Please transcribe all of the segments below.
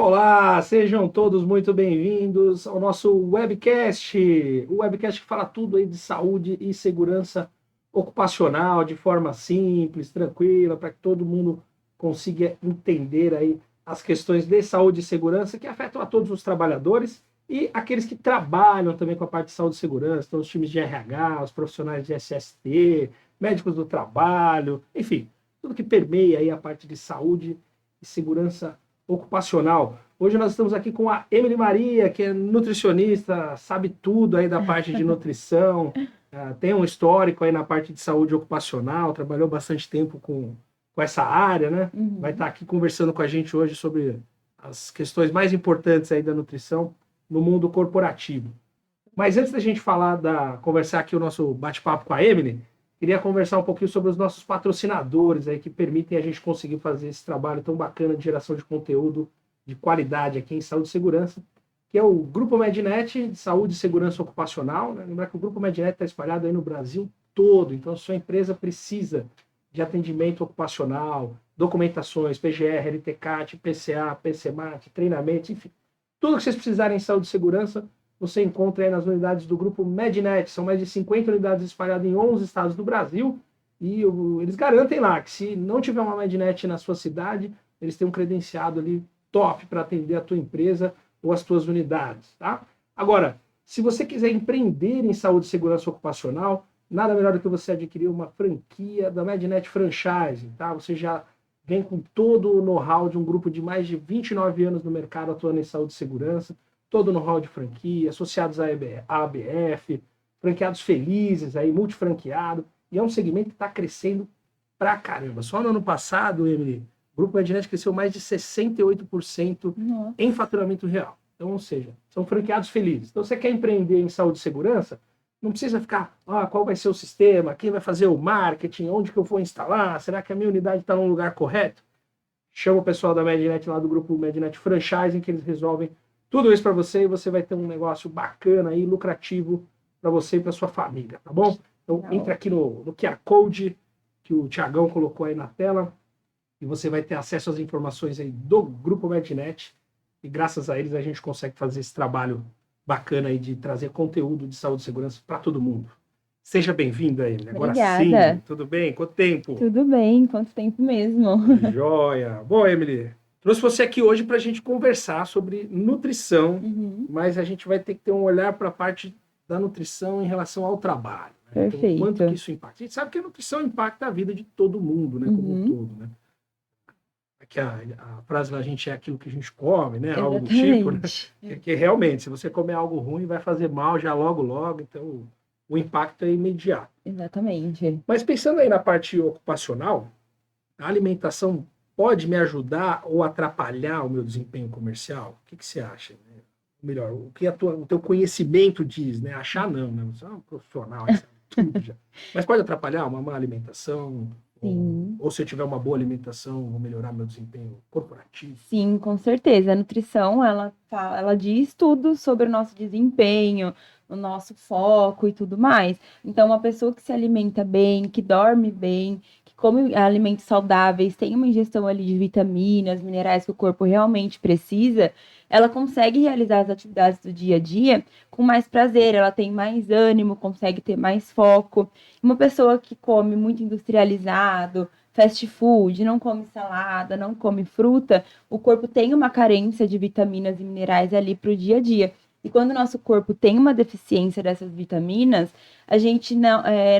Olá, sejam todos muito bem-vindos ao nosso webcast, o webcast que fala tudo aí de saúde e segurança ocupacional de forma simples, tranquila, para que todo mundo consiga entender aí as questões de saúde e segurança que afetam a todos os trabalhadores e aqueles que trabalham também com a parte de saúde e segurança, então os times de RH, os profissionais de SST, médicos do trabalho, enfim, tudo que permeia aí a parte de saúde e segurança ocupacional. Hoje nós estamos aqui com a Emily Maria, que é nutricionista, sabe tudo aí da parte de nutrição, tem um histórico aí na parte de saúde ocupacional, trabalhou bastante tempo com essa área, né? Vai estar aqui conversando com a gente hoje sobre as questões mais importantes aí da nutrição no mundo corporativo. Mas antes da gente conversar aqui o nosso bate-papo com a Emily, queria conversar um pouquinho sobre os nossos patrocinadores aí que permitem a gente conseguir fazer esse trabalho tão bacana de geração de conteúdo de qualidade aqui em saúde e segurança, que é o Grupo Mednet de Saúde e Segurança Ocupacional, né? Lembrar que o Grupo Mednet está espalhado aí no Brasil todo, então a sua empresa precisa de atendimento ocupacional, documentações, PGR, LTCAT, PCA, PCMAT, treinamento, enfim, tudo que vocês precisarem em saúde e segurança, você encontra aí nas unidades do Grupo Mednet. São mais de 50 unidades espalhadas em 11 estados do Brasil. E eles garantem lá que se não tiver uma Mednet na sua cidade, eles têm um credenciado ali top para atender a tua empresa ou as tuas unidades. Tá? Agora, se você quiser empreender em saúde e segurança ocupacional, nada melhor do que você adquirir uma franquia da Mednet Franchise. Tá? Você já vem com todo o know-how de um grupo de mais de 29 anos no mercado atuando em saúde e segurança, todo o know-how de franquia, associados à ABF, franqueados felizes, aí, multifranqueado, e é um segmento que está crescendo pra caramba. Só no ano passado, Emily, o Grupo Mednet cresceu mais de 68% em faturamento real. Então, ou seja, são franqueados felizes. Então, você quer empreender em saúde e segurança, não precisa ficar, qual vai ser o sistema, quem vai fazer o marketing, onde que eu vou instalar, será que a minha unidade está no lugar correto? Chama o pessoal da Mednet lá do Grupo Mednet Franchising, que eles resolvem tudo isso para você e você vai ter um negócio bacana e lucrativo para você e para sua família, tá bom? Então, entra aqui no QR Code que o Thiagão colocou aí na tela e você vai ter acesso às informações aí do Grupo Mednet e graças a eles a gente consegue fazer esse trabalho bacana aí de trazer conteúdo de saúde e segurança para todo mundo. Seja bem-vinda, Emily. Agora Obrigada. sim, tudo bem? Quanto tempo? Tudo bem, quanto tempo mesmo. Joia. Bom, Emily, trouxe você aqui hoje para a gente conversar sobre nutrição, mas a gente vai ter que ter um olhar para a parte da nutrição em relação ao trabalho. Né? Perfeito. Então, quanto que isso impacta? A gente sabe que a nutrição impacta a vida de todo mundo, né? Como um todo, né? Aqui a frase da gente é aquilo que a gente come, né? Algo do tipo, né? Que realmente, se você comer algo ruim, vai fazer mal já logo, então o impacto é imediato. Exatamente. Mas pensando aí na parte ocupacional, a alimentação pode me ajudar ou atrapalhar o meu desempenho comercial? O que você acha? Né? Melhor, o que o teu conhecimento diz, né? Achar não, né? Você é um profissional, sabe tudo já. Mas pode atrapalhar uma má alimentação? Ou se eu tiver uma boa alimentação, vou melhorar meu desempenho corporativo? Sim, com certeza. A nutrição, ela diz tudo sobre o nosso desempenho, o nosso foco e tudo mais. Então, uma pessoa que se alimenta bem, que dorme bem, que come alimentos saudáveis, tem uma ingestão ali de vitaminas, minerais que o corpo realmente precisa, ela consegue realizar as atividades do dia a dia com mais prazer, ela tem mais ânimo, consegue ter mais foco. Uma pessoa que come muito industrializado, fast food, não come salada, não come fruta, o corpo tem uma carência de vitaminas e minerais ali para o dia a dia. E quando o nosso corpo tem uma deficiência dessas vitaminas,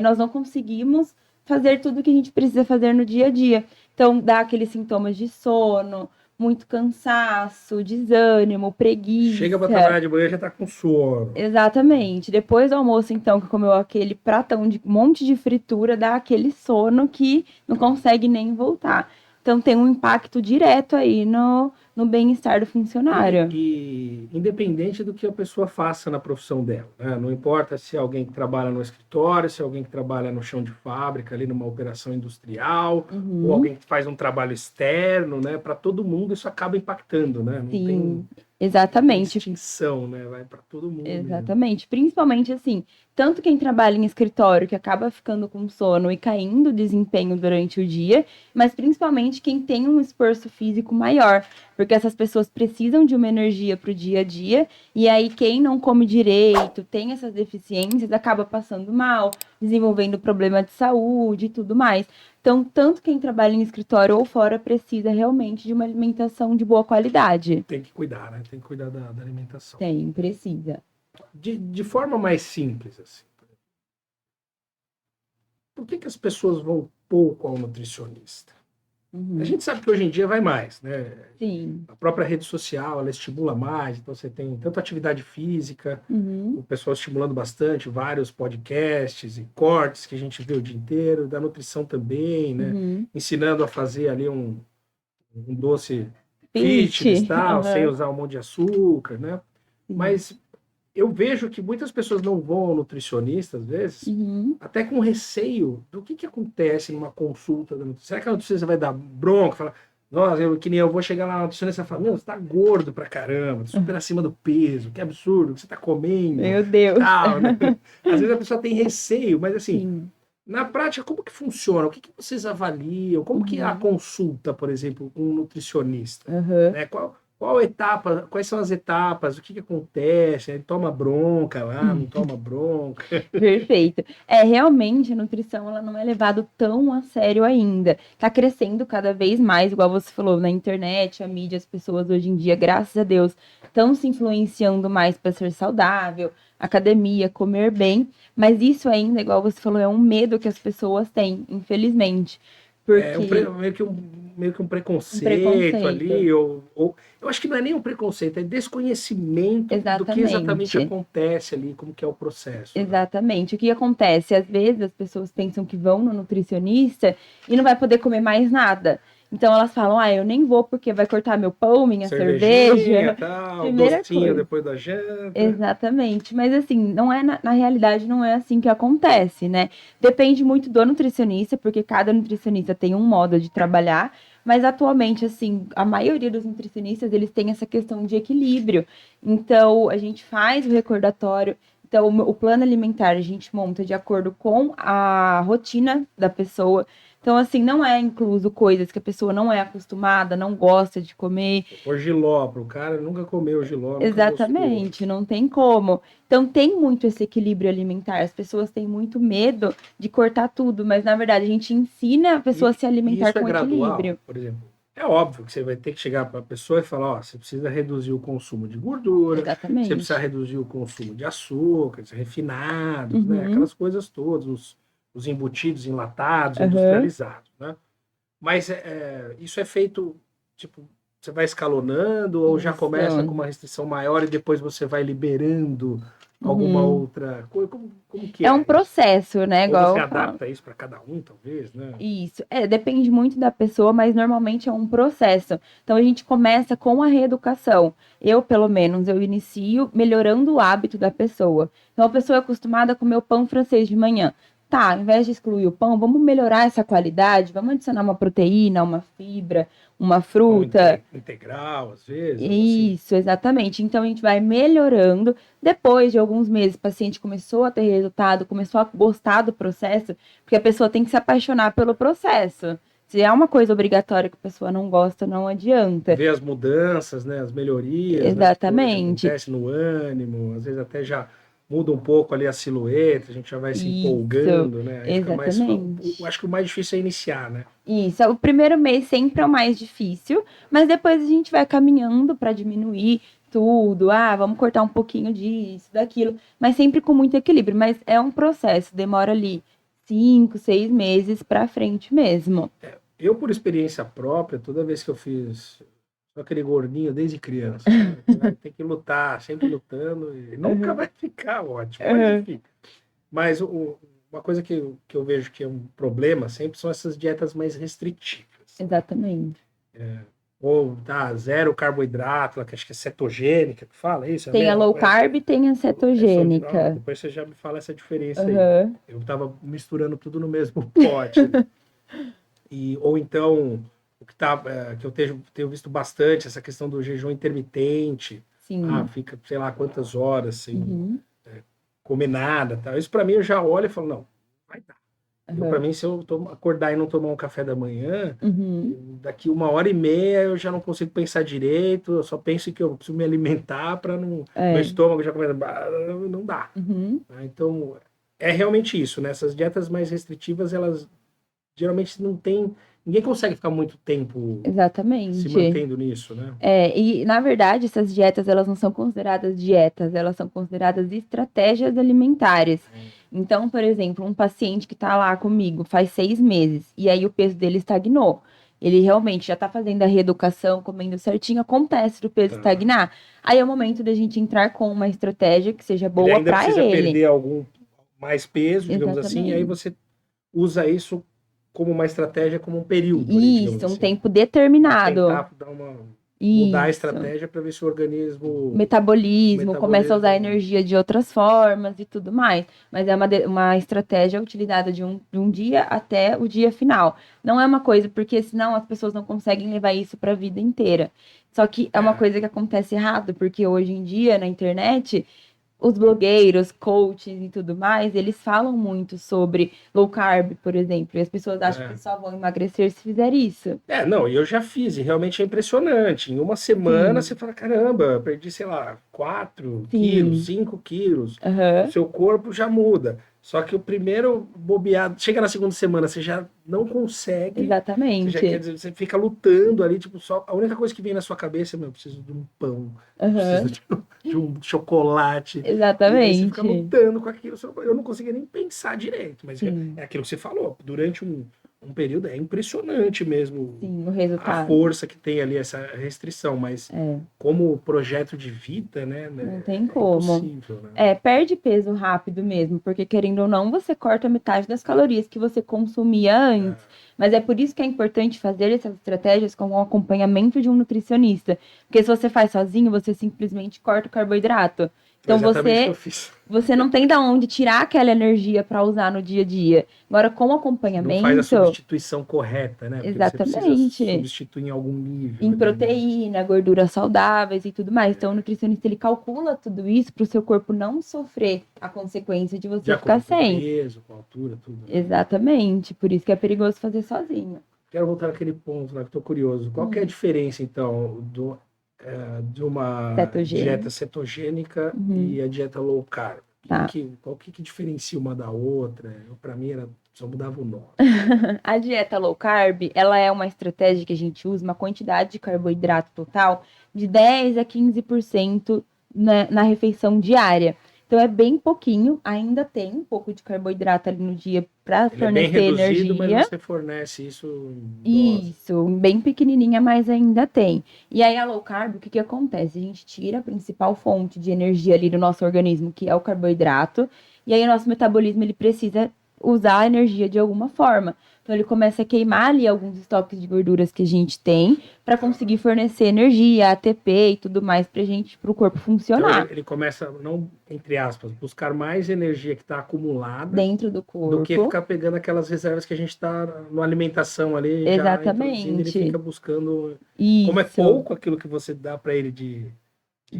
nós não conseguimos fazer tudo o que a gente precisa fazer no dia a dia. Então, dá aqueles sintomas de sono, muito cansaço, desânimo, preguiça. Chega para trabalhar de manhã já está com sono. Exatamente. Depois do almoço, então, que comeu aquele pratão de monte de fritura, dá aquele sono que não consegue nem voltar. Então, tem um impacto direto aí no bem-estar do funcionário. E independente do que a pessoa faça na profissão dela, né? Não importa se é alguém que trabalha no escritório, se é alguém que trabalha no chão de fábrica, ali numa operação industrial, ou alguém que faz um trabalho externo, né? Para todo mundo isso acaba impactando, né? Não Sim, exatamente. Distinção, né? Vai para todo mundo. Exatamente. Mesmo. Principalmente assim, tanto quem trabalha em escritório, que acaba ficando com sono e caindo o desempenho durante o dia, mas principalmente quem tem um esforço físico maior, porque essas pessoas precisam de uma energia para o dia a dia, e aí quem não come direito, tem essas deficiências, acaba passando mal, desenvolvendo problema de saúde e tudo mais. Então, tanto quem trabalha em escritório ou fora precisa realmente de uma alimentação de boa qualidade. Tem que cuidar, né? Tem que cuidar da alimentação. Tem, precisa. De forma mais simples, assim. Por que as pessoas vão pouco ao nutricionista? A gente sabe que hoje em dia vai mais, né? Sim. A própria rede social, ela estimula mais, então você tem tanto atividade física, o pessoal estimulando bastante, vários podcasts e cortes que a gente vê o dia inteiro, da nutrição também, né? Ensinando a fazer ali um doce fitness, tal, sem usar um monte de açúcar, né? Mas eu vejo que muitas pessoas não vão ao nutricionista, às vezes, até com receio do que acontece numa consulta da nutricionista. Será que a nutricionista vai dar bronca? Falar, nossa, que nem eu vou chegar lá na nutricionista e falar, meu, você tá gordo pra caramba, super acima do peso, que absurdo, o que você tá comendo? Meu Deus. Tal, né? Às vezes a pessoa tem receio, mas assim, Sim. na prática, como que funciona? O que vocês avaliam? Como que é a consulta, por exemplo, com um nutricionista? Né? Qual etapa, quais são as etapas, o que acontece? Ele toma bronca lá, não toma bronca? Perfeito. Realmente a nutrição ela não é levada tão a sério ainda. Tá crescendo cada vez mais, igual você falou, na internet, a mídia, as pessoas hoje em dia, graças a Deus, estão se influenciando mais para ser saudável, academia, comer bem, mas isso ainda, igual você falou, é um medo que as pessoas têm, infelizmente. Porque meio que um preconceito ali, ou eu acho que não é nem um preconceito, é desconhecimento do que exatamente acontece ali, como que é o processo. Exatamente. O que acontece? Às vezes as pessoas pensam que vão no nutricionista e não vai poder comer mais nada. Então elas falam, eu nem vou porque vai cortar meu pão, minha cerveja. Tal, docinho depois da janta. Exatamente. Mas assim, não é na realidade não é assim que acontece, né? Depende muito do nutricionista, porque cada nutricionista tem um modo de trabalhar, mas atualmente, assim, a maioria dos nutricionistas, eles têm essa questão de equilíbrio. Então, a gente faz o recordatório. Então, o plano alimentar a gente monta de acordo com a rotina da pessoa. Então, assim, não é incluso coisas que a pessoa não é acostumada, não gosta de comer. Por jiló, para o cara nunca comeu jiló, Exatamente, não tem como. Então, tem muito esse equilíbrio alimentar. As pessoas têm muito medo de cortar tudo, mas, na verdade, a gente ensina a pessoa a se alimentar com equilíbrio. Por exemplo. É óbvio que você vai ter que chegar para a pessoa e falar, você precisa reduzir o consumo de gordura, Exatamente. você precisa reduzir o consumo de açúcares, refinados, né? Aquelas coisas todas, os embutidos enlatados, industrializados, né? Mas isso é feito, tipo, você vai escalonando ou já começa com uma restrição maior e depois você vai liberando alguma outra coisa? Como que é? É um processo, né? Ou igual você adapta isso para cada um, talvez, né? Isso. Depende muito da pessoa, mas normalmente é um processo. Então a gente começa com a reeducação. Eu, pelo menos, eu inicio melhorando o hábito da pessoa. Então a pessoa é acostumada a comer o pão francês de manhã. Tá, ao invés de excluir o pão, vamos melhorar essa qualidade, vamos adicionar uma proteína, uma fibra, uma fruta. Integral, às vezes. Isso, assim. Exatamente. Então a gente vai melhorando. Depois de alguns meses, o paciente começou a ter resultado, começou a gostar do processo, porque a pessoa tem que se apaixonar pelo processo. Se é uma coisa obrigatória que a pessoa não gosta, não adianta. Ver as mudanças, né, as melhorias. Exatamente. Né, acontece no ânimo, às vezes até já muda um pouco ali a silhueta, a gente já vai se empolgando, né? Aí exatamente. acho que o mais difícil é iniciar, né? Isso, o primeiro mês sempre é o mais difícil, mas depois a gente vai caminhando para diminuir tudo. Vamos cortar um pouquinho disso, daquilo, mas sempre com muito equilíbrio. Mas é um processo, demora ali 5, 6 meses para frente mesmo. Eu, por experiência própria, toda vez que eu fiz aquele gordinho desde criança, né? Tem que lutar, sempre lutando, e nunca vai ficar ótimo, mas enfim. Mas uma coisa que eu vejo que é um problema sempre são essas dietas mais restritivas. Exatamente. Ou zero carboidrato, que acho que é cetogênica, que fala isso? Tem a low carb e tem a cetogênica. Depois você já me fala essa diferença aí. Eu estava misturando tudo no mesmo pote. Ou então, o que que eu tenho visto bastante, essa questão do jejum intermitente. Sim. Fica, sei lá, quantas horas sem comer nada, tal. Isso para mim eu já olho e falo, não, vai dar. Para mim, se eu acordar e não tomar um café da manhã, daqui 1h30 eu já não consigo pensar direito, eu só penso que eu preciso me alimentar para não. Meu estômago já começa. Não dá. Então, é realmente isso, né? Essas dietas mais restritivas, elas geralmente não tem. Ninguém consegue ficar muito tempo se mantendo nisso, né? E na verdade, essas dietas, elas não são consideradas dietas, elas são consideradas estratégias alimentares. Então, por exemplo, um paciente que está lá comigo faz 6 meses e aí o peso dele estagnou. Ele realmente já está fazendo a reeducação, comendo certinho, acontece do peso estagnar. Aí é o momento da gente entrar com uma estratégia que seja boa Ele ainda para precisa ele. perder algum mais peso, digamos assim, e aí Exatamente. você usa isso como uma estratégia, como um período, ali, digamos Isso, um assim. tempo determinado. Tentar mudar a estratégia para ver se o organismo... Metabolismo, começa a usar energia de outras formas e tudo mais. Mas é uma estratégia utilizada de um dia até o dia final. Não é uma coisa, porque senão as pessoas não conseguem levar isso para a vida inteira. Só que é uma coisa que acontece errado, porque hoje em dia, na internet, os blogueiros, coaches e tudo mais, eles falam muito sobre low carb, por exemplo, e as pessoas acham que só vão emagrecer se fizer isso. Não, e eu já fiz, e realmente é impressionante. Em uma semana você fala, caramba, perdi, sei lá, 4 quilos, 5 quilos. O seu corpo já muda. Só que o primeiro bobeado, chega na segunda semana, você já não consegue. Exatamente. Você já, quer dizer, você fica lutando ali, tipo, só a única coisa que vem na sua cabeça é, eu preciso de um pão, preciso de um chocolate. Exatamente. E aí você fica lutando com aquilo. Eu não conseguia nem pensar direito, mas é aquilo que você falou. Durante um período é impressionante mesmo. Sim, o resultado. A força que tem ali essa restrição, mas como projeto de vida, né? Não tem como. Impossível, né? Perde peso rápido mesmo, porque querendo ou não, você corta metade das calorias que você consumia antes. Mas é por isso que é importante fazer essas estratégias com o acompanhamento de um nutricionista. Porque se você faz sozinho, você simplesmente corta o carboidrato. Então você não tem de onde tirar aquela energia para usar no dia a dia. Agora, com acompanhamento. Não faz a substituição correta, né? Porque exatamente. você precisa substituir em algum nível. Em proteína, gorduras saudáveis e tudo mais. Então, o nutricionista ele calcula tudo isso para o seu corpo não sofrer a consequência de você ficar sem. Com o peso, com a altura, tudo. Né? Exatamente. Por isso que é perigoso fazer sozinho. Quero voltar naquele ponto lá que estou curioso. Qual que é a diferença, então, de uma dieta cetogênica e a dieta low carb? Qual que diferencia uma da outra? Para mim, só mudava o nome. A dieta low carb, ela é uma estratégia que a gente usa uma quantidade de carboidrato total de 10 a 15% na refeição diária. Então é bem pouquinho, ainda tem um pouco de carboidrato ali no dia para fornecer bem reduzido, energia. Mas você fornece isso Isso, bem pequenininha, mas ainda tem. E aí a low carb, o que acontece? A gente tira a principal fonte de energia ali do nosso organismo, que é o carboidrato, e aí o nosso metabolismo ele precisa usar a energia de alguma forma. Então ele começa a queimar ali alguns estoques de gorduras que a gente tem para conseguir fornecer energia, ATP e tudo mais para o corpo funcionar. Então ele começa, não entre aspas, buscar mais energia que está acumulada dentro do corpo do que ficar pegando aquelas reservas que a gente está na alimentação ali. Exatamente. Ele fica buscando. Isso. Como é pouco aquilo que você dá para ele de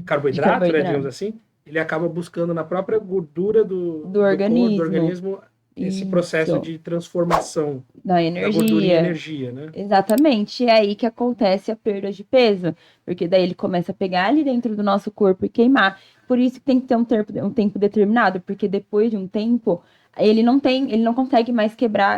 carboidrato, né, digamos assim, ele acaba buscando na própria gordura do organismo esse processo de transformação da energia. Da gordura em energia, né? Exatamente. É aí que acontece a perda de peso, porque daí ele começa a pegar ali dentro do nosso corpo e queimar. Por isso que tem que ter um tempo determinado, porque depois de um tempo ele não consegue mais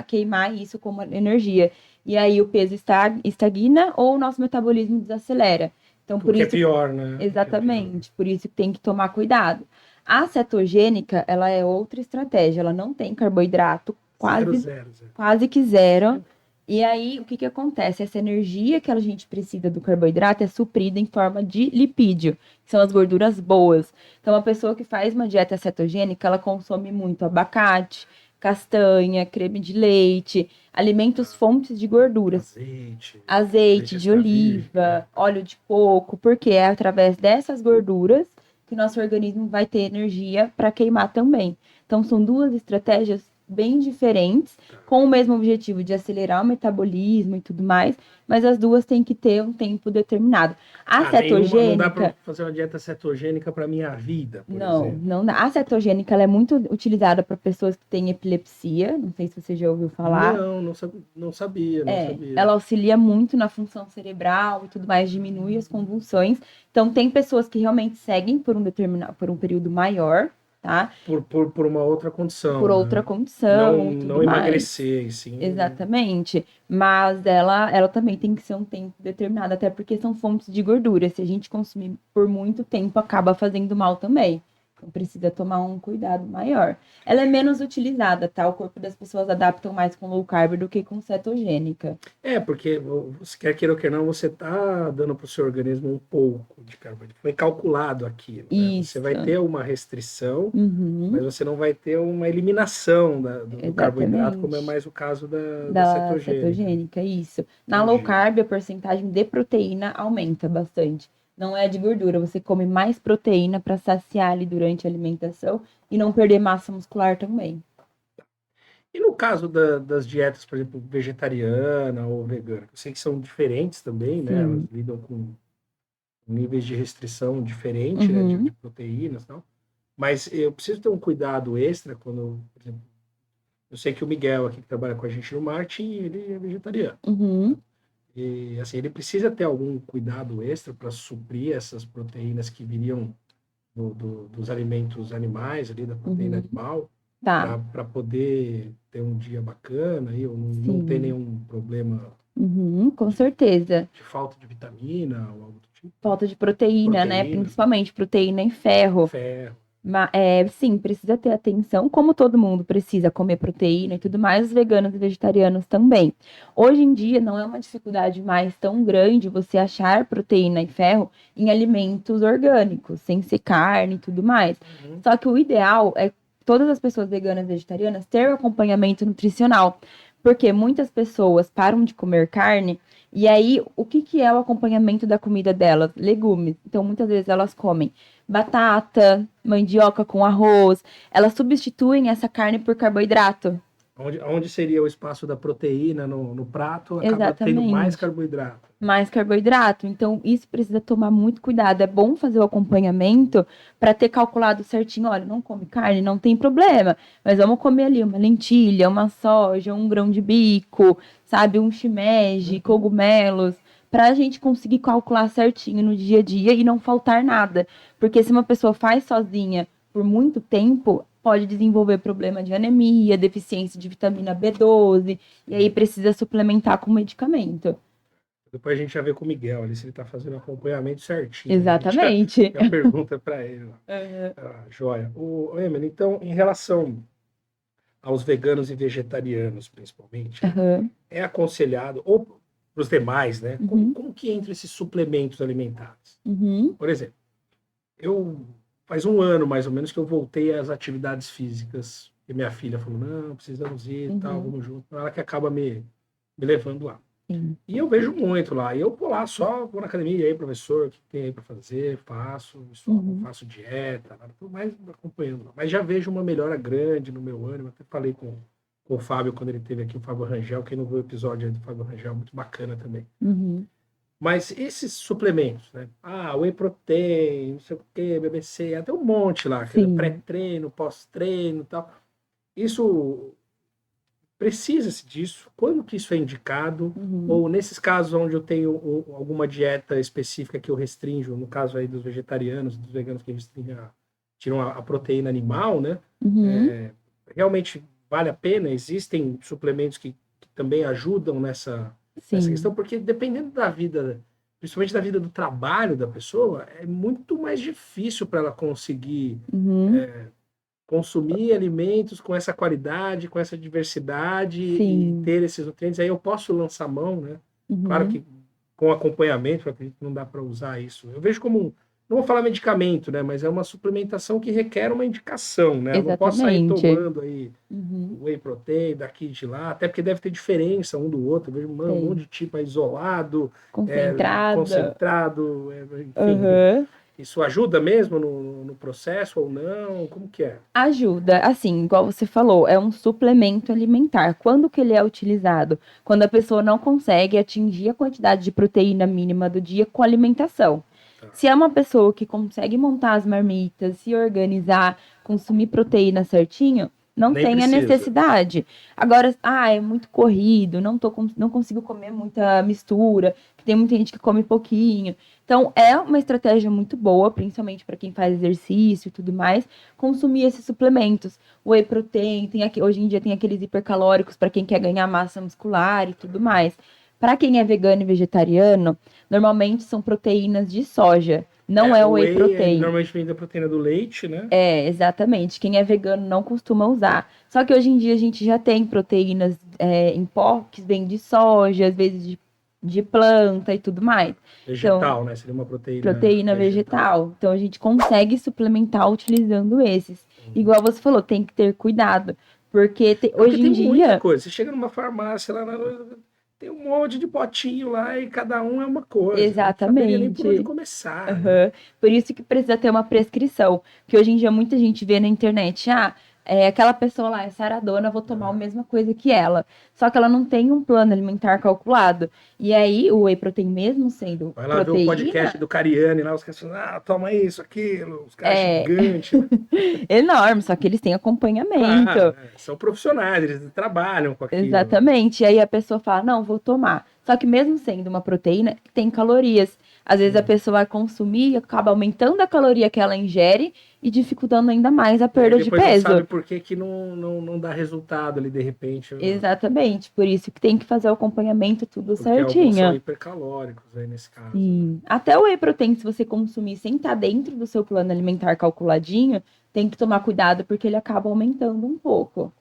queimar isso como energia. E aí o peso estagna ou o nosso metabolismo desacelera. Então, por isso é pior, né? Exatamente. Por isso que tem que tomar cuidado. A cetogênica, ela é outra estratégia. Ela não tem carboidrato, quase que zero. E aí, o que acontece? Essa energia que a gente precisa do carboidrato é suprida em forma de lipídio, que são as gorduras boas. Então, a pessoa que faz uma dieta cetogênica, ela consome muito abacate, castanha, creme de leite, alimentos fontes de gorduras. Azeite de oliva, óleo de coco, porque é através dessas gorduras que nosso organismo vai ter energia para queimar também. Então, são duas estratégias bem diferentes, com o mesmo objetivo de acelerar o metabolismo e tudo mais, mas as duas têm que ter um tempo determinado. A Nenhuma, não dá para cetogênica, fazer uma dieta cetogênica para minha vida, por não, exemplo. não dá. A cetogênica ela é muito utilizada para pessoas que têm epilepsia, não sei se você já ouviu falar. Não sabia, não sabia. Ela auxilia muito na função cerebral e tudo mais, diminui as convulsões. Então, tem pessoas que realmente seguem por um período maior, tá? Por uma outra condição, Por outra né? condição e tudo Não mais. emagrecer, sim. Exatamente. Mas ela também tem que ser um tempo determinado, até porque são fontes de gordura. Se a gente consumir por muito tempo, acaba fazendo mal também. Então precisa tomar um cuidado maior. Ela é menos utilizada, tá? O corpo das pessoas adaptam mais com low carb do que com cetogênica. Porque você quer queira ou quer não, você está dando para o seu organismo um pouco de carboidrato. Foi calculado aquilo, né? Você vai Isso. ter uma restrição, mas Uhum, você não vai ter uma eliminação do carboidrato, como é exatamente. mais o caso da Da cetogênica. cetogênica, isso. Na low Entendi. carb, a porcentagem de proteína aumenta bastante. Não é de gordura, você come mais proteína para saciar ali durante a alimentação e não perder massa muscular também. E no caso das dietas, por exemplo, vegetariana ou vegana, eu sei que são diferentes também, né? Elas Sim. lidam com níveis de restrição diferentes, né? De Uhum, proteínas e tal. Mas eu preciso ter um cuidado extra quando, por exemplo, eu sei que o Miguel aqui que trabalha com a gente no marketing, ele é vegetariano. uhum, E assim, ele precisa ter algum cuidado extra para suprir essas proteínas que viriam dos alimentos animais, ali da proteína uhum. animal, Tá, para poder ter um dia bacana e eu não ter sim. nenhum problema Uhum, com de, certeza. de falta de vitamina ou algo do tipo, né? Falta de proteína, né? Proteína, Principalmente proteína e ferro. ferro. Sim, precisa ter atenção, como todo mundo precisa comer proteína e tudo mais, os veganos e vegetarianos também. Hoje em dia não é uma dificuldade mais tão grande você achar proteína e ferro em alimentos orgânicos, sem ser carne e tudo mais. Uhum. Só que o ideal é todas as pessoas veganas e vegetarianas ter um acompanhamento nutricional, porque muitas pessoas param de comer carne e aí o que que é o acompanhamento da comida delas? Legumes. Então muitas vezes elas comem batata, mandioca com arroz, elas substituem essa carne por carboidrato. Onde seria o espaço da proteína no prato, acaba tendo mais Exatamente. carboidrato. Mais carboidrato. Então, isso precisa tomar muito cuidado. É bom fazer o acompanhamento para ter calculado certinho. Olha, não come carne, não tem problema. Mas vamos comer ali uma lentilha, uma soja, um grão de bico, sabe? Um shimeji, Uhum. cogumelos. Para a gente conseguir calcular certinho no dia a dia e não faltar nada. Porque se uma pessoa faz sozinha por muito tempo, pode desenvolver problema de anemia, deficiência de vitamina B12, e aí precisa suplementar com medicamento. Depois a gente já vê com o Miguel ali se ele está fazendo o acompanhamento certinho. A gente Exatamente. já pergunta para ele lá. Aham. Joia. Emily, então, em relação aos veganos e vegetarianos, principalmente, né, Aham. é aconselhado, ou para os demais, né? Uhum. Como que entra esses suplementos alimentares? Uhum. Por exemplo, eu faz um ano mais ou menos que eu voltei às atividades físicas, e minha filha falou, não, precisamos ir e tal, Uhum. vamos junto. Ela que acaba me levando lá. Sim. E eu vejo muito lá. E eu vou lá só, vou na academia, e aí, professor, o que tem aí para fazer? Faço, só não Uhum. faço dieta, nada, tô mais acompanhando lá. Mas já vejo uma melhora grande no meu ânimo. Até falei com o Fábio quando ele teve aqui, o Fábio Rangel. Quem não viu o episódio aí do Fábio Rangel, muito bacana também. Uhum. Mas esses suplementos, né? Whey protein, não sei o quê, BBC, até um monte lá, Sim. pré-treino, pós-treino e tal. Isso precisa-se disso? Quando que isso é indicado? Uhum. Ou nesses casos onde eu tenho alguma dieta específica que eu restringo, no caso aí dos vegetarianos, dos veganos que restringem tiram a proteína animal, né? Uhum. Realmente vale a pena? Existem suplementos que também ajudam nessa questão? Sim. Porque dependendo da vida, principalmente da vida do trabalho da pessoa, é muito mais difícil para ela conseguir Uhum. consumir alimentos com essa qualidade, com essa diversidade e Sim. ter esses nutrientes, aí eu posso lançar mão, né? Claro Uhum. que com acompanhamento, eu acredito que não dá para usar isso. Eu vejo como, não vou falar medicamento, né? Mas é uma suplementação que requer uma indicação, né? Eu não posso sair Exatamente. tomando aí Uhum. whey protein daqui e de lá, até porque deve ter diferença um do outro. Eu vejo um monte Tem. de tipo aí isolado, Concentrada. concentrado, enfim. Aham. Isso ajuda mesmo no processo ou não? Como que é? Ajuda, assim, igual você falou, é um suplemento alimentar. Quando que ele é utilizado? Quando a pessoa não consegue atingir a quantidade de proteína mínima do dia com alimentação. Tá. Se é uma pessoa que consegue montar as marmitas, se organizar, consumir proteína certinho, não Nem tem a precisa. necessidade. Agora, é muito corrido, não consigo comer muita mistura, que tem muita gente que come pouquinho. Então, é uma estratégia muito boa, principalmente para quem faz exercício e tudo mais, consumir esses suplementos. Whey protein, hoje em dia tem aqueles hipercalóricos para quem quer ganhar massa muscular e tudo mais. Para quem é vegano e vegetariano, normalmente são proteínas de soja, não é O whey whey protein. normalmente vem da proteína do leite, né? É, exatamente. Quem é vegano não costuma usar. Só que hoje em dia a gente já tem proteínas em pó que vêm de soja, às vezes de planta e tudo mais. Então, Vegetal, né? Seria uma proteína proteína vegetal. vegetal. Então a gente consegue suplementar utilizando esses. Igual você falou, tem que ter cuidado, porque Porque hoje tem em muita dia, coisa. Você chega numa farmácia lá, tem um monte de potinho lá e cada um é uma coisa. Eu não saberia nem por onde exatamente. começar, né? Aham. Por isso que precisa ter uma prescrição. Que hoje em dia muita gente vê na internet, aquela pessoa lá é saradona, vou tomar a mesma coisa que ela. Só que ela não tem um plano alimentar calculado. E aí, o whey protein, mesmo sendo Vai lá ver o podcast proteína, do Cariani lá, os caras falam, toma isso, aquilo, os caras é gigantes. enorme, só que eles têm acompanhamento. Claro, né? São profissionais, eles trabalham com aquilo, né? Exatamente. E aí a pessoa fala, não, vou tomar. Só que mesmo sendo uma proteína, tem calorias. Às vezes a Sim. pessoa vai consumir e acaba aumentando a caloria que ela ingere e dificultando ainda mais a E aí perda de depois não peso. sabe por que que não dá resultado ali de repente, Exatamente. Por isso que tem que fazer o acompanhamento tudo porque alguns são certinho. hipercalóricos aí nesse caso, né? Sim. Até o whey protein, se você consumir sem estar dentro do seu plano alimentar calculadinho, tem que tomar cuidado porque ele acaba aumentando um pouco.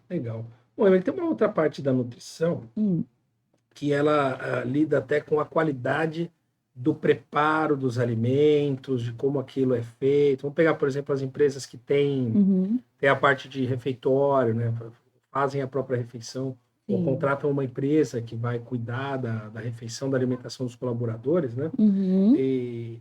Legal. Bom, mas tem uma outra parte da nutrição Hum. que ela lida até com a qualidade do preparo dos alimentos, de como aquilo é feito. Vamos pegar, por exemplo, as empresas que Uhum. têm a parte de refeitório, né? Fazem a própria refeição, ou Sim. contratam uma empresa que vai cuidar da refeição, da alimentação dos colaboradores, né? Uhum. E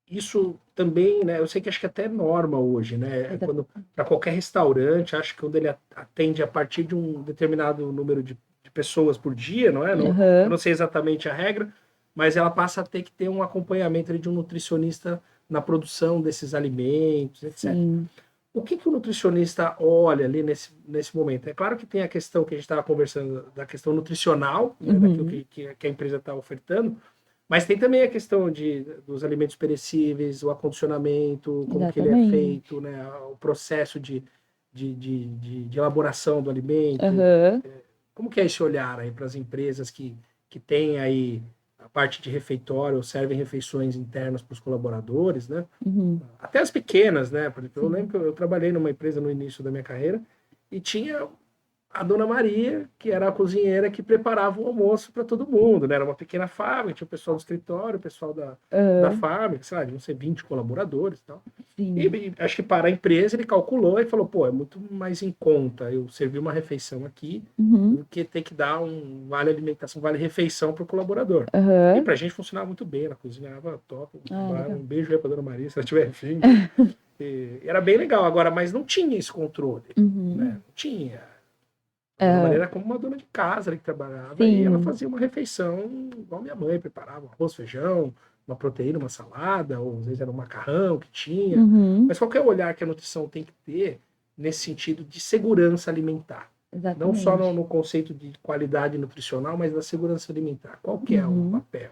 isso também, né? Eu sei que acho que até é norma hoje, né? Exa- Quando para qualquer restaurante, acho que quando ele atende a partir de um determinado número de pessoas por dia, não é? Não, eu Aham. não sei exatamente a regra, mas ela passa a ter que ter um acompanhamento ali de um nutricionista na produção desses alimentos, etc. Sim. O que que o nutricionista olha ali nesse momento? É claro que tem a questão que a gente estava conversando, da questão nutricional, né? Daquilo Uhum. que a empresa está ofertando, mas tem também a questão dos alimentos perecíveis, o acondicionamento, como que ele é Exatamente. feito, né? O processo de elaboração do alimento. Aham. Como que é esse olhar aí para as empresas que têm aí a parte de refeitório, ou servem refeições internas para os colaboradores, né? Uhum. Até as pequenas, né? Por exemplo, eu lembro Sim. que eu trabalhei numa empresa no início da minha carreira e tinha a Dona Maria, que era a cozinheira que preparava o almoço para todo mundo, né? Era uma pequena fábrica, tinha o pessoal do escritório, o pessoal da Aham. fábrica, sei lá, deviam ser 20 colaboradores e tal. Sim. E acho que para a empresa ele calculou e falou, pô, é muito mais em conta eu servir uma refeição aqui Uhum. do que ter que dar um vale alimentação, vale refeição para o colaborador. E Aham. para a gente funcionava muito bem, ela cozinhava top. Legal. Um beijo aí para Dona Maria, se ela estiver enfim. E era bem legal, agora, mas não tinha esse controle, né? Uhum. Não tinha. A Dona Maria Ah, era como uma dona de casa ali que trabalhava e ela sim. fazia uma refeição igual minha mãe preparava, um arroz, feijão, uma proteína, uma salada, ou às vezes era um macarrão que tinha. Uhum. Mas qual que é o olhar que a nutrição tem que ter nesse sentido de segurança alimentar? Não só no, Exatamente. no conceito de qualidade nutricional, mas da segurança alimentar. Qual que é o Uhum. papel?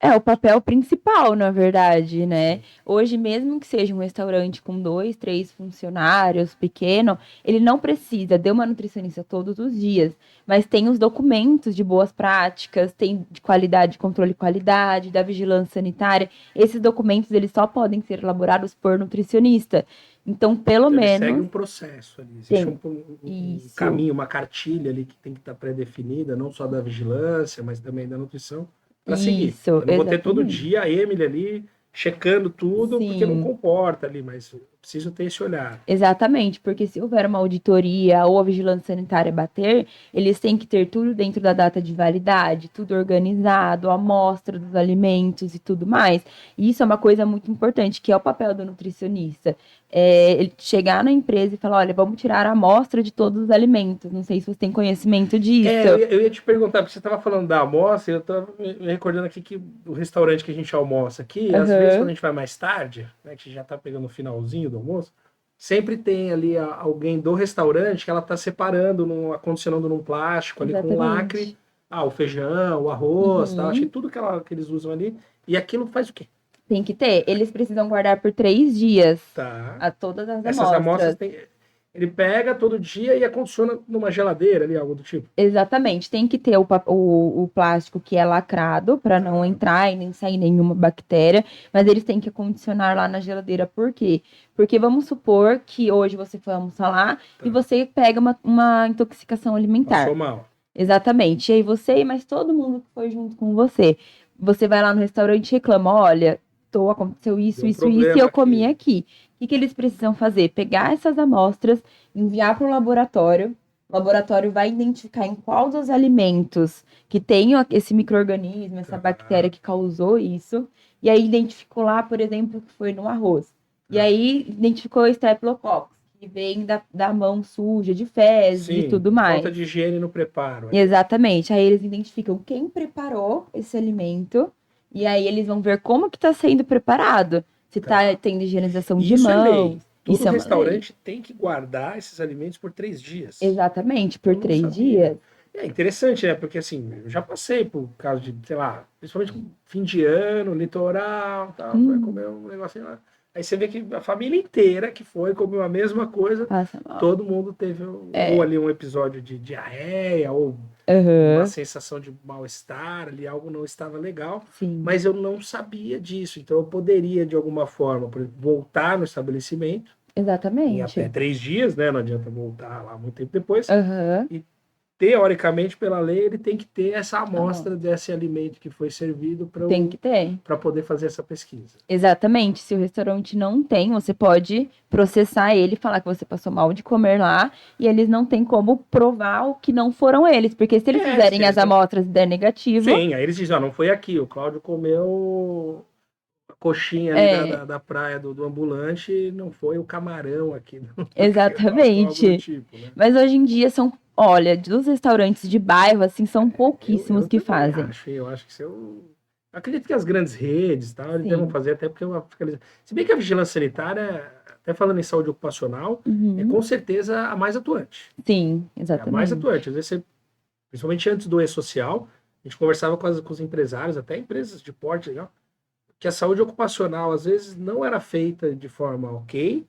É o papel principal, na verdade, né? Sim. Hoje, mesmo que seja um restaurante com 2, 3 funcionários, pequeno, ele não precisa de uma nutricionista todos os dias, mas tem os documentos de boas práticas, tem de qualidade, controle de qualidade, da vigilância sanitária. Esses documentos, eles só podem ser elaborados por nutricionista. Então, pelo Então ele segue menos, um processo ali. Existe tem um isso. caminho, uma cartilha ali que tem que estar pré-definida, não só da vigilância, mas também da nutrição, para seguir. Isso, Eu não vou ter todo exatamente. dia a Emily ali checando tudo, porque não Sim. comporta ali, mas preciso ter esse olhar. Exatamente, porque se houver uma auditoria ou a vigilância sanitária bater, eles têm que ter tudo dentro da data de validade, tudo organizado, a amostra dos alimentos e tudo mais. E isso é uma coisa muito importante, que é o papel do nutricionista. Ele chegar na empresa e falar, olha, vamos tirar a amostra de todos os alimentos. Não sei se você tem conhecimento disso. Eu ia te perguntar, porque você estava falando da amostra, eu estava me recordando aqui que o restaurante que a gente almoça aqui, às vezes quando a gente vai mais tarde, né, que já está pegando o finalzinho do almoço, sempre tem ali alguém do restaurante que ela está separando, acondicionando num plástico ali com lacre, o feijão, o arroz, tal, acho que tudo que eles usam ali, e aquilo faz o quê? Tem que ter. Eles precisam guardar por 3 dias Tá. todas as Essas amostras. Ele pega todo dia e acondiciona numa geladeira ali, algo do tipo. Exatamente. Tem que ter o plástico que é lacrado para não entrar e nem sair nenhuma bactéria, mas eles têm que acondicionar lá na geladeira. Por quê? Porque vamos supor que hoje você foi almoçar lá e você pega uma intoxicação alimentar. Passou mal. Exatamente. E aí você e mais todo mundo que foi junto com você. Você vai lá no restaurante e reclama, olha, aconteceu isso, isso, isso, e eu comi aqui. O que eles precisam fazer? Pegar essas amostras, enviar para o laboratório. O laboratório vai identificar em qual dos alimentos que tem esse micro-organismo, essa bactéria que causou isso. E aí identificou lá, por exemplo, que foi no arroz. E aí identificou o Staphylococcus, que vem da mão suja, de fezes e tudo mais. Falta de higiene no preparo. Exatamente. Aí eles identificam quem preparou esse alimento. E aí eles vão ver como que está sendo preparado. Se está tendo higienização de mão. Todo restaurante tem que guardar esses alimentos por 3 dias. Exatamente, por 3 dias. É interessante, né? Porque assim, eu já passei por causa de, sei lá, principalmente fim de ano, litoral, tal, vai comer um negocinho lá. Aí você vê que a família inteira que foi, comeu a mesma coisa, todo mundo teve ou ali um episódio de diarreia, ou uma sensação de mal-estar, ali algo não estava legal, mas eu não sabia disso, então eu poderia de alguma forma voltar no estabelecimento, em até 3 dias, né? Não adianta voltar lá muito tempo depois, e teoricamente, pela lei, ele tem que ter essa amostra desse alimento que foi servido para poder fazer essa pesquisa. Exatamente. Se o restaurante não tem, você pode processar ele, falar que você passou mal de comer lá, e eles não têm como provar o que não foram eles, porque se eles fizerem as amostras e der negativo... Sim, aí eles dizem, não foi aqui, o Cláudio comeu a coxinha ali da praia do ambulante, não foi o camarão aqui. Exatamente. Tipo, né? Mas hoje em dia olha, dos restaurantes de bairro, assim, são pouquíssimos que fazem. Eu acho que acredito que as grandes redes, tal, eles devem fazer até porque se bem que a vigilância sanitária, até falando em saúde ocupacional, é com certeza a mais atuante. Sim, exatamente. É a mais atuante. Às vezes principalmente antes do E-Social, a gente conversava com os empresários, até empresas de porte legal, que a saúde ocupacional às vezes não era feita de forma ok,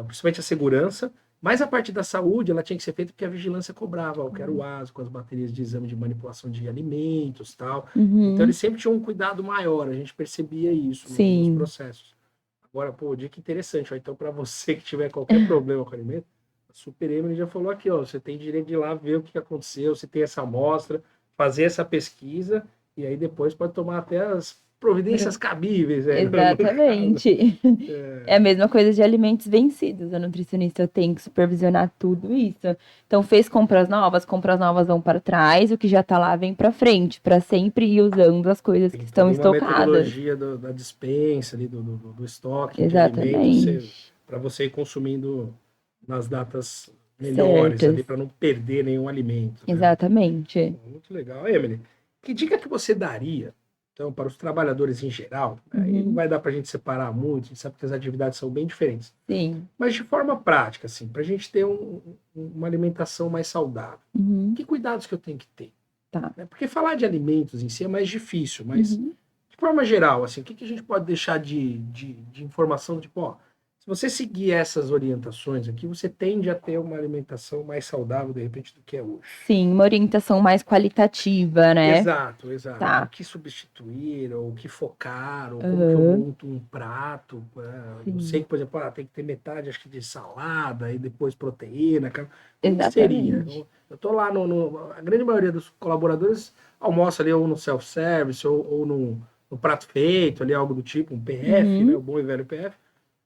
principalmente a segurança, mas a parte da saúde, ela tinha que ser feita porque a vigilância cobrava, o que era o ASO, com as baterias de exame de manipulação de alimentos, tal. Então, eles sempre tinham um cuidado maior, a gente percebia isso nos processos. Agora, pô, dica interessante, ó, então, para você que tiver qualquer problema com o alimento, a Super Emily já falou aqui, ó, você tem direito de ir lá ver o que aconteceu, se tem essa amostra, fazer essa pesquisa, e aí depois pode tomar até as providências cabíveis. Exatamente. É a mesma coisa de alimentos vencidos. A nutricionista tem que supervisionar tudo isso. Então, fez compras novas vão para trás, o que já está lá vem para frente, para sempre ir usando as coisas que estão estocadas. A metodologia da dispensa, ali, do estoque de alimentos, para você ir consumindo nas datas melhores, ali, para não perder nenhum alimento. Né? Exatamente. Muito legal. Emily, que dica que você daria? Então, para os trabalhadores em geral, aí não vai dar para a gente separar muito, a gente sabe que as atividades são bem diferentes. Sim. Mas de forma prática, assim, para a gente ter uma alimentação mais saudável, que cuidados que eu tenho que ter? Tá. Porque falar de alimentos em si é mais difícil, mas de forma geral, assim, o que a gente pode deixar de informação, tipo, ó, se você seguir essas orientações aqui, você tende a ter uma alimentação mais saudável, de repente, do que é hoje. Sim, uma orientação mais qualitativa, né? Exato. Tá. O que substituir, ou o que focar, ou como que eu monto um prato. Eu sei que, por exemplo, tem que ter metade, acho que, de salada, e depois proteína. Como que seria? Eu tô lá, a grande maioria dos colaboradores almoça ali ou no self-service, ou no prato feito, ali algo do tipo, um PF, né, o bom e velho PF.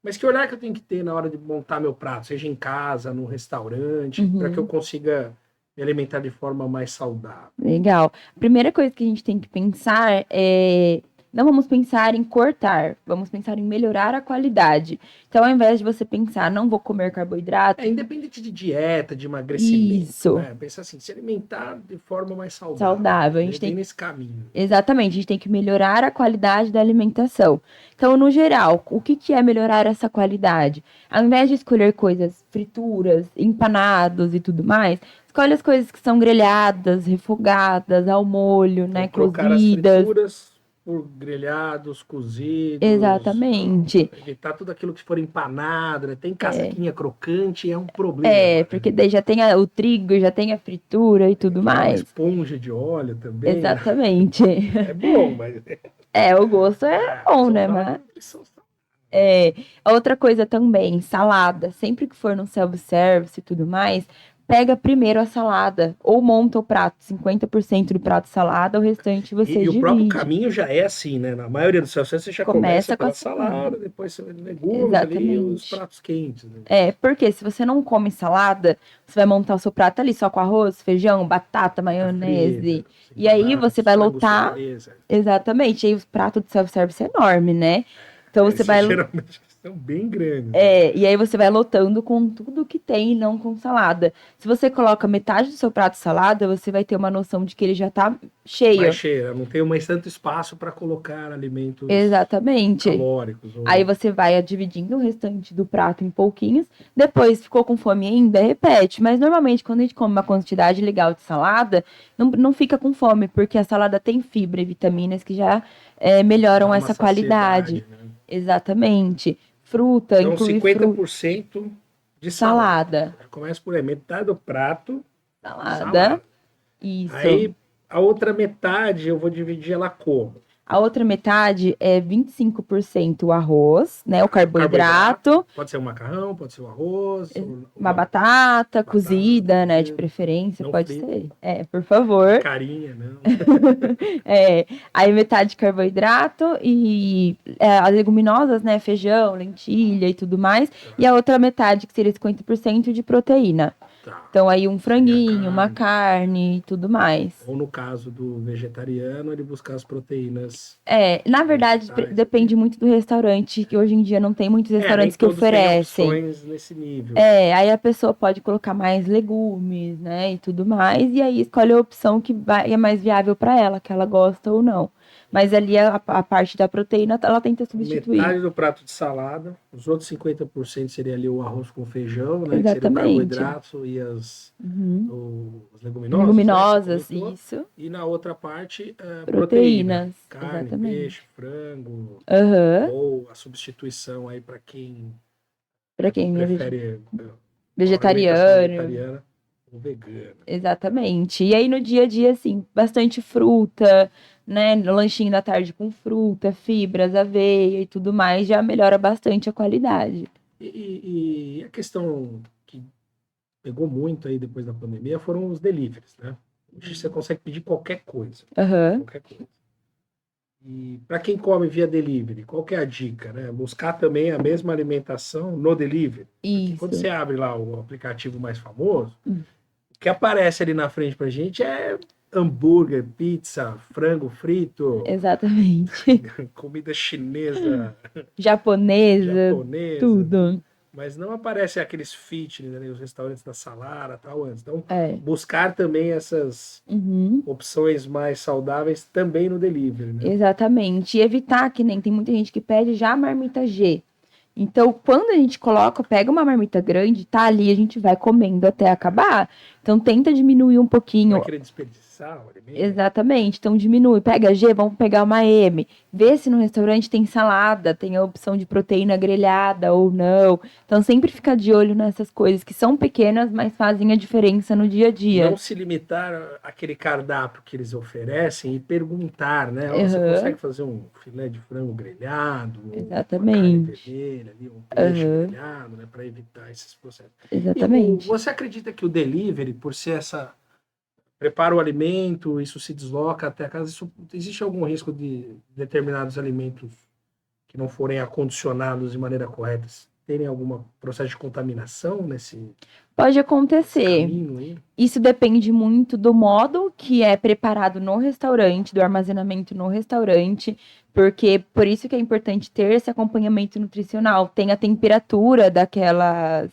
Mas que olhar que eu tenho que ter na hora de montar meu prato, seja em casa, no restaurante, para que eu Uhum. consiga me alimentar de forma mais saudável? Legal. A primeira coisa que a gente tem que pensar é. Não vamos pensar em cortar, vamos pensar em melhorar a qualidade. Então, ao invés de você pensar, não vou comer carboidrato, Independente de dieta, de emagrecimento, isso, né? Pensa assim, se alimentar de forma mais saudável, saudável. A né? gente Bem tem. nesse caminho. Exatamente, a gente tem que melhorar a qualidade da alimentação. Então, no geral, o que que é melhorar essa qualidade? Ao invés de escolher coisas frituras, empanados e tudo mais, escolhe as coisas que são grelhadas, refogadas, ao molho, Então, né, trocar as cozidas. frituras por grelhados, cozidos, Exatamente. evitar tudo aquilo que for empanado, né? Tem É, casquinha crocante, é um problema, né? porque daí já tem o trigo, já tem a fritura e tudo Aquela mais. esponja de óleo também, né? Exatamente. É bom, mas É, o gosto é bom, né? saudável, Mas nutrição saudável. é, outra coisa também, salada. Sempre que for no self-service e tudo mais, pega primeiro a salada ou monta o prato, 50% do prato salada, o restante você E o próprio divide. caminho já é assim, né? Na maioria dos seus você já começa Começa com a pela salada. salada, depois você legumes ali e os Exatamente. pratos quentes, né? É, porque se você não come salada, você vai montar o seu prato ali só com arroz, feijão, batata, Tá frita, maionese. sem E aí batata, você vai frango lotar. surpresa. Exatamente. E aí os pratos de self-service é enorme, né? Então você Esses vai. geralmente são bem grandes, né? É, e aí você vai lotando com tudo que tem e não com salada. Se você coloca metade do seu prato de salada, você vai ter uma noção de que ele já tá Mais cheio. cheia, não tem mais tanto espaço para colocar alimentos Exatamente. calóricos. Aí Ou... você vai dividindo o restante do prato em pouquinhos. Depois ficou com fome ainda, repete. Mas normalmente, quando a gente come uma quantidade legal de salada, não fica com fome, porque a salada tem fibra e vitaminas que já Dá melhoram uma essa qualidade. saciedade, né? Exatamente. Fruta, Então, incluir fruta. 50% de salada. Salada. Já começa por aí, metade do prato, Salada. salada. Isso. Aí, a outra metade eu vou dividir ela como? A outra metade é 25% o arroz, né? O Carboidrato, carboidrato, pode ser um macarrão, pode ser um arroz, ou uma uma batata batata, cozida, né? De cozida, preferência, não pode frita, ser. É, por de favor. carinha, não. É, aí metade carboidrato e as leguminosas, né? Feijão, lentilha e tudo mais. E a outra metade, que seria 50% de proteína. Tá, Então aí um seria a franguinho, uma carne. carne e tudo mais. Ou no caso do vegetariano, ele buscar as proteínas É, na verdade, vegetais ali. depende muito do restaurante, que hoje em dia não tem muitos Nem restaurantes que todos têm oferecem. opções nesse nível. É, aí a pessoa pode colocar mais legumes, né, e tudo mais, e aí escolhe a opção que é mais viável para ela, que ela gosta ou não. Mas ali a parte da proteína, ela tenta Então, substituir. metade do prato de salada, os outros 50% seria ali o arroz com feijão, né? Que seria o Exatamente. carboidrato e Uhum. as leguminosas, né? Que você Leguminosas, comentou. isso. E na outra parte, proteína. Proteínas, Carne, peixe, exatamente. frango, Aham. ou a substituição aí para quem Para quem é prefere uma alimentação vegetariano. vegetariana ou vegana. Exatamente. E aí no dia a dia, assim, bastante fruta, né? No lanchinho da tarde com fruta, fibras, aveia e tudo mais, já melhora bastante a qualidade. E a questão que pegou muito aí depois da pandemia foram os deliveries, né? Hoje você consegue pedir qualquer coisa, Aham. qualquer coisa. E para quem come via delivery, qual que é a dica, né? Buscar também a mesma alimentação no delivery. Porque quando Isso. você abre lá o aplicativo mais famoso, o que aparece ali na frente pra gente é hambúrguer, pizza, frango frito, Exatamente. comida chinesa, Japonesa, japonesa, tudo. mas não aparece aqueles fitness, né, os restaurantes da Salara, tal antes. Então, É. buscar também essas Uhum. opções mais saudáveis também no delivery, né? Exatamente. E evitar que nem tem muita gente que pede já a marmita G. Então, quando a gente coloca, pega uma marmita grande, tá ali, a gente vai comendo até acabar. Então, tenta diminuir um Vai pouquinho. querer desperdiçar o alimento? Exatamente. Então, diminui. Pega G, vamos pegar uma M. Vê se no restaurante tem salada, tem a opção de proteína grelhada ou não. Então, sempre fica de olho nessas coisas que são pequenas, mas fazem a diferença no dia a Não dia. se limitar àquele cardápio que eles oferecem e perguntar, né? Ó, você Aham, consegue fazer um filé de frango grelhado, ou uma carne exatamente. vermelha, ali, um peixe Aham, grelhado, né? Para evitar esses processos. E exatamente. você acredita que o delivery, por ser essa prepara o alimento, isso se desloca até a casa, existe algum risco de determinados alimentos que não forem acondicionados de maneira correta, terem algum processo de contaminação nesse Pode acontecer. caminho aí? Isso depende muito do modo que é preparado no restaurante, do armazenamento no restaurante, porque por isso que é importante ter esse acompanhamento nutricional. Tem a temperatura daquelas,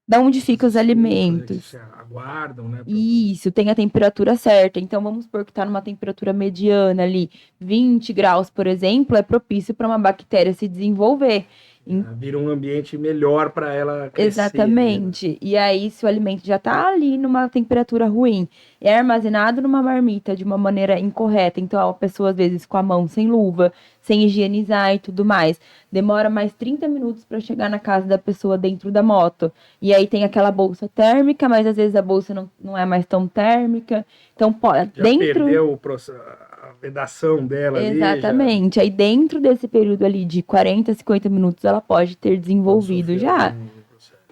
da onde ficam os Estufas, né, que alimentos. se aguardam, né? Isso, tem a temperatura certa. Então, vamos supor que está numa temperatura mediana ali, 20 graus, por exemplo, é propício para uma bactéria se desenvolver. Vira um ambiente melhor para ela crescer. Exatamente. E aí, se o alimento já está ali numa temperatura ruim, é armazenado numa marmita de uma maneira incorreta, então a pessoa, às vezes, com a mão sem luva, sem higienizar e tudo mais, demora mais 30 minutos para chegar na casa da pessoa dentro da moto. E aí tem aquela bolsa térmica, mas às vezes a bolsa não é mais tão térmica. Então, Já dentro. perdeu a vedação dela ali. Exatamente. Aí dentro desse período ali de 40, 50 minutos, ela pode ter desenvolvido já.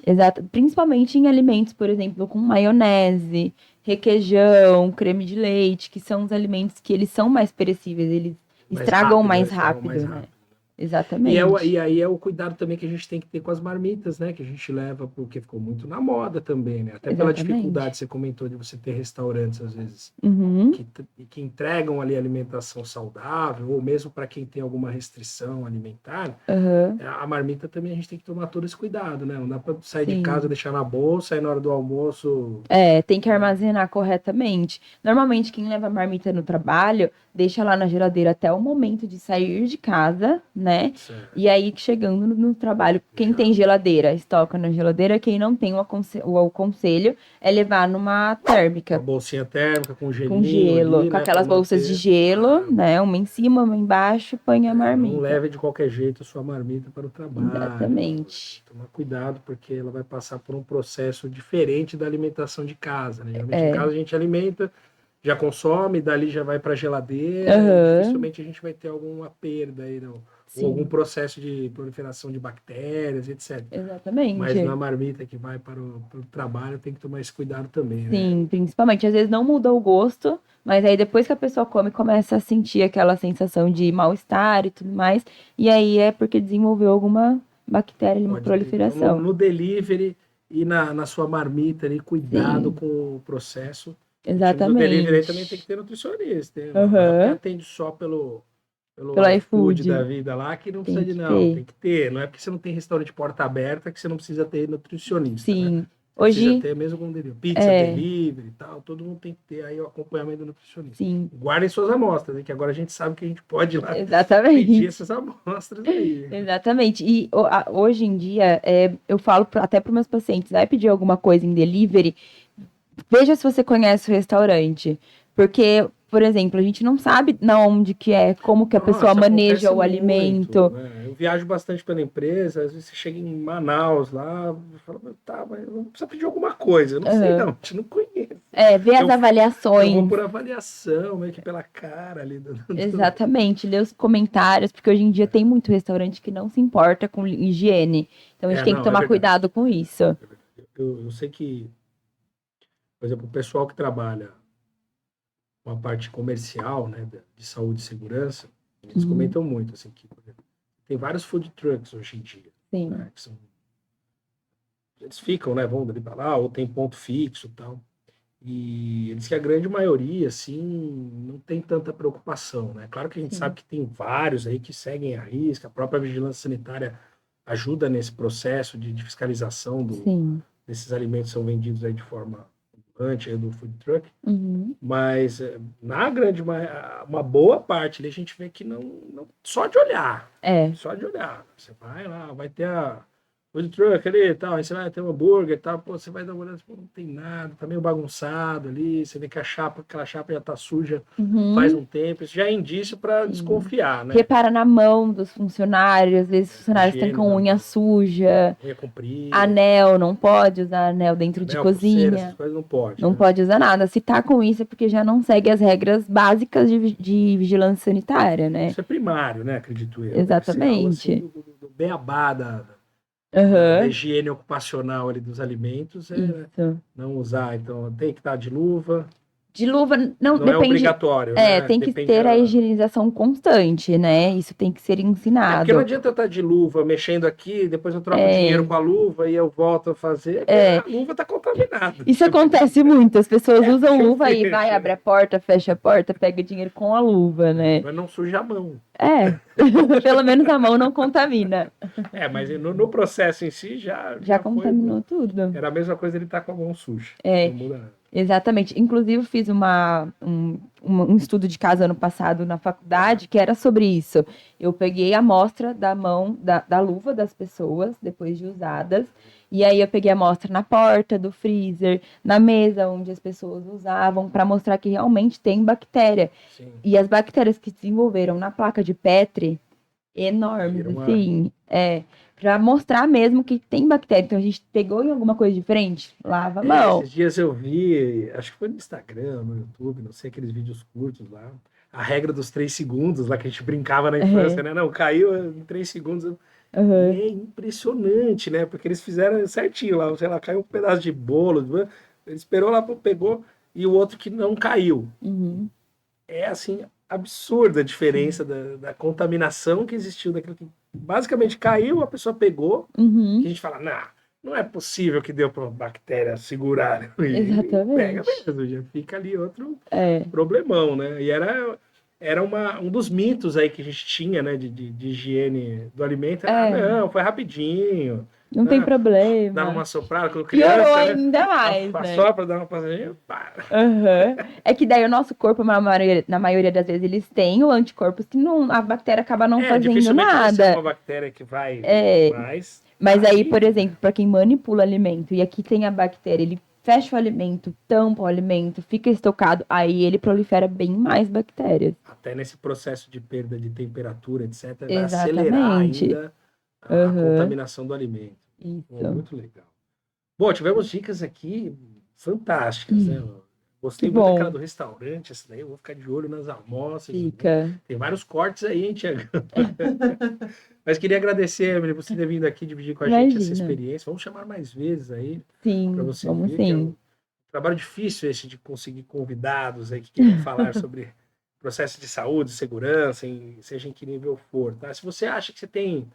Exato. Principalmente em alimentos, por exemplo, com maionese, requeijão, creme de leite, que são os alimentos que eles são mais perecíveis, eles estragam mais rápido, né? Exatamente. E aí é o cuidado também que a gente tem que ter com as marmitas, né? Que a gente leva, porque ficou muito na moda também, né? Até pela dificuldade, você comentou, de você ter restaurantes, às vezes, que entregam ali alimentação saudável, ou mesmo para quem tem alguma restrição alimentar, a marmita também a gente tem que tomar todo esse cuidado, né? Não dá para sair de casa, deixar na bolsa, aí na hora do almoço... tem que armazenar corretamente. Normalmente, quem leva marmita no trabalho, deixa lá na geladeira até o momento de sair de casa, né? Certo. E aí, chegando no trabalho, quem tem geladeira, estoca na geladeira. Quem não tem, o conselho é levar numa térmica. Uma bolsinha térmica com gelinho. Com gelo, ali, com né, aquelas bolsas de gelo, né? Uma em cima, uma embaixo, põe a marmita. Não leve de qualquer jeito a sua marmita para o trabalho. Exatamente. Tomar cuidado, porque ela vai passar por um processo diferente da alimentação de casa, né? Geralmente em casa a gente alimenta, já consome, dali já vai para a geladeira, e dificilmente a gente vai ter alguma perda aí, não. Ou algum processo de proliferação de bactérias, etc. Exatamente. Mas na marmita que vai para o trabalho tem que tomar esse cuidado também, Sim, né? principalmente. Às vezes não muda o gosto, mas aí depois que a pessoa come, começa a sentir aquela sensação de mal-estar e tudo mais. E aí é porque desenvolveu alguma bactéria, uma proliferação. Então, no delivery e na sua marmita ali, cuidado com o processo. Exatamente. No delivery aí também tem que ter nutricionista. Não é porque atende só pelo iFood da vida lá que não precisa de não. Tem que ter. Não é porque você não tem restaurante porta aberta que você não precisa ter nutricionista. Sim. Né? Hoje precisa ter mesmo como delivery. Pizza, delivery e tal. Todo mundo tem que ter aí o acompanhamento do nutricionista. Sim. Guardem suas amostras, né? Que agora a gente sabe que a gente pode ir lá pedir essas amostras aí. Exatamente. E hoje em dia, eu falo até para os meus pacientes, vai pedir alguma coisa em delivery, veja se você conhece o restaurante. Porque, por exemplo, a gente não sabe onde que é, como que a pessoa maneja o alimento. Né? Eu viajo bastante pela empresa, às vezes você chega em Manaus lá, fala, tá, mas não precisa pedir alguma coisa. Eu não sei não, a gente não conhece. Ver as avaliações. Eu vou por avaliação, meio que pela cara ali. Exatamente, ler os comentários, porque hoje em dia tem muito restaurante que não se importa com higiene. Então a gente tem que tomar cuidado com isso. Eu sei que, por exemplo, o pessoal que trabalha uma parte comercial, né, de saúde e segurança, eles comentam muito, assim, que tem vários food trucks hoje em dia. Sim. Né, que eles ficam, né, vão dali para lá, ou tem ponto fixo e tal. E eles que a grande maioria, assim, não tem tanta preocupação, né? Claro que a gente sabe que tem vários aí que seguem a risca, a própria vigilância sanitária ajuda nesse processo de fiscalização desses alimentos que são vendidos aí de forma ambulante do food truck, mas na grande, uma boa parte ali a gente vê que não só de olhar, só de olhar, você vai lá, vai ter a food truck ali e tal, aí você vai ter um hambúrguer e tal, pô, você vai dar uma olhada, pô, não tem nada, tá meio bagunçado ali, você vê que aquela chapa já tá suja faz um tempo, isso já é indício para desconfiar, né? Repara na mão dos funcionários, às vezes os funcionários estão com unha suja, unha comprida, anel, não pode usar anel dentro de cozinha, pulseira, essas coisas não pode. Não pode usar nada. Se tá com isso é porque já não segue as regras básicas de vigilância sanitária, né? Isso é primário, né, acredito eu. Exatamente. Assim, do beabá da higiene ocupacional ali dos alimentos, não usar, então tem que estar de luva, De luva, não Não é depende. obrigatório, né? Tem que Depende ter a higienização constante, né? Isso tem que ser porque não ensinado. adianta eu estar de luva mexendo aqui, depois eu troco dinheiro com a luva e eu volto a fazer, porque a luva está contaminada. Isso acontece muito, as pessoas usam eu luva e vejo. vai, abre a porta, fecha a porta, pega dinheiro com a luva, né? Mas não suja a mão. Pelo menos a mão não contamina. Mas no processo em si Já foi. contaminou tudo. Era a mesma coisa ele estar com a mão suja. Não muda nada. Exatamente. Inclusive, fiz um estudo de caso ano passado na faculdade que era sobre isso. Eu peguei a amostra da mão, da luva das pessoas, depois de usadas, e aí eu peguei a amostra na porta do freezer, na mesa onde as pessoas usavam, para mostrar que realmente tem bactéria. Sim. E as bactérias que se desenvolveram na placa de Petri, enormes, assim, para mostrar mesmo que tem bactéria. Então a gente pegou em alguma coisa diferente, lava a mão. Esses dias eu vi, acho que foi no Instagram, no YouTube, não sei, aqueles vídeos curtos lá. A regra dos 3 segundos, lá que a gente brincava na infância, né? Não, caiu em 3 segundos. E é impressionante, né? Porque eles fizeram certinho lá, sei lá, caiu um pedaço de bolo, ele esperou lá, pegou, e o outro que não caiu. É assim, absurda a diferença da contaminação que existiu daquilo que basicamente caiu, a pessoa pegou, que a gente fala, não é possível que deu para a bactéria segurar. Né? Exatamente. Pega mesmo, já fica ali outro problemão, né? E era um dos mitos aí que a gente tinha, né, de higiene do alimento. Não, foi rapidinho. Não tem problema. Dava uma soprada quando criança. Piorou ainda mais, né? Só para dar uma passadinha, para. É que daí o nosso corpo, na maioria das vezes, eles têm o anticorpos que a bactéria acaba não fazendo nada. Vai ser uma bactéria que vai mais. Mas aí, por exemplo, para quem manipula alimento, e aqui tem a bactéria, ele fecha o alimento, tampa o alimento, fica estocado, aí ele prolifera bem mais bactérias. Até nesse processo de perda de temperatura, etc., vai Exatamente. acelerar ainda a contaminação do alimento. Isso. Muito legal. Bom, tivemos dicas aqui fantásticas, né? Gostei muito daquela do restaurante, essa daí eu vou ficar de olho nas almoças. Fica. Tem vários cortes aí, hein, Tiago? Mas queria agradecer, Emily, por você ter vindo aqui dividir com a gente essa experiência. Vamos chamar mais vezes aí. Sim, para você vamos ver sim. que é um trabalho difícil esse de conseguir convidados aí que queiram falar sobre processo de saúde, segurança, seja em que nível for, tá? Se você acha que você tem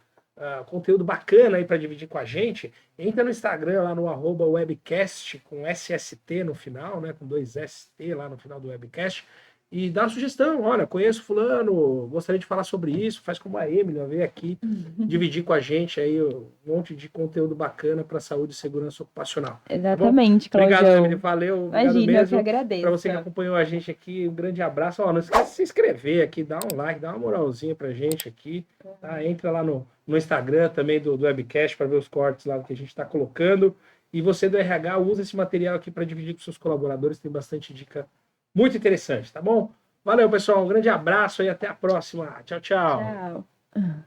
conteúdo bacana aí para dividir com a gente, entra no Instagram lá no @webcast com SST no final, né, com 2 ST lá no final do webcast, e dá uma sugestão. Olha, conheço fulano, gostaria de falar sobre isso, faz como a Emily, veio aqui dividir com a gente aí um monte de conteúdo bacana para saúde e segurança ocupacional. Exatamente, tá obrigado, Emily, valeu. Imagina, mesmo. Eu que agradeço. Para você que acompanhou a gente aqui, um grande abraço. Não esquece de se inscrever aqui, dá um like, dá uma moralzinha pra gente aqui, tá? Entra lá no Instagram também do Webcast para ver os cortes lá que a gente está colocando. E você do RH usa esse material aqui para dividir com seus colaboradores, tem bastante dica muito interessante, tá bom? Valeu, pessoal, um grande abraço e até a próxima. Tchau, tchau. Tchau.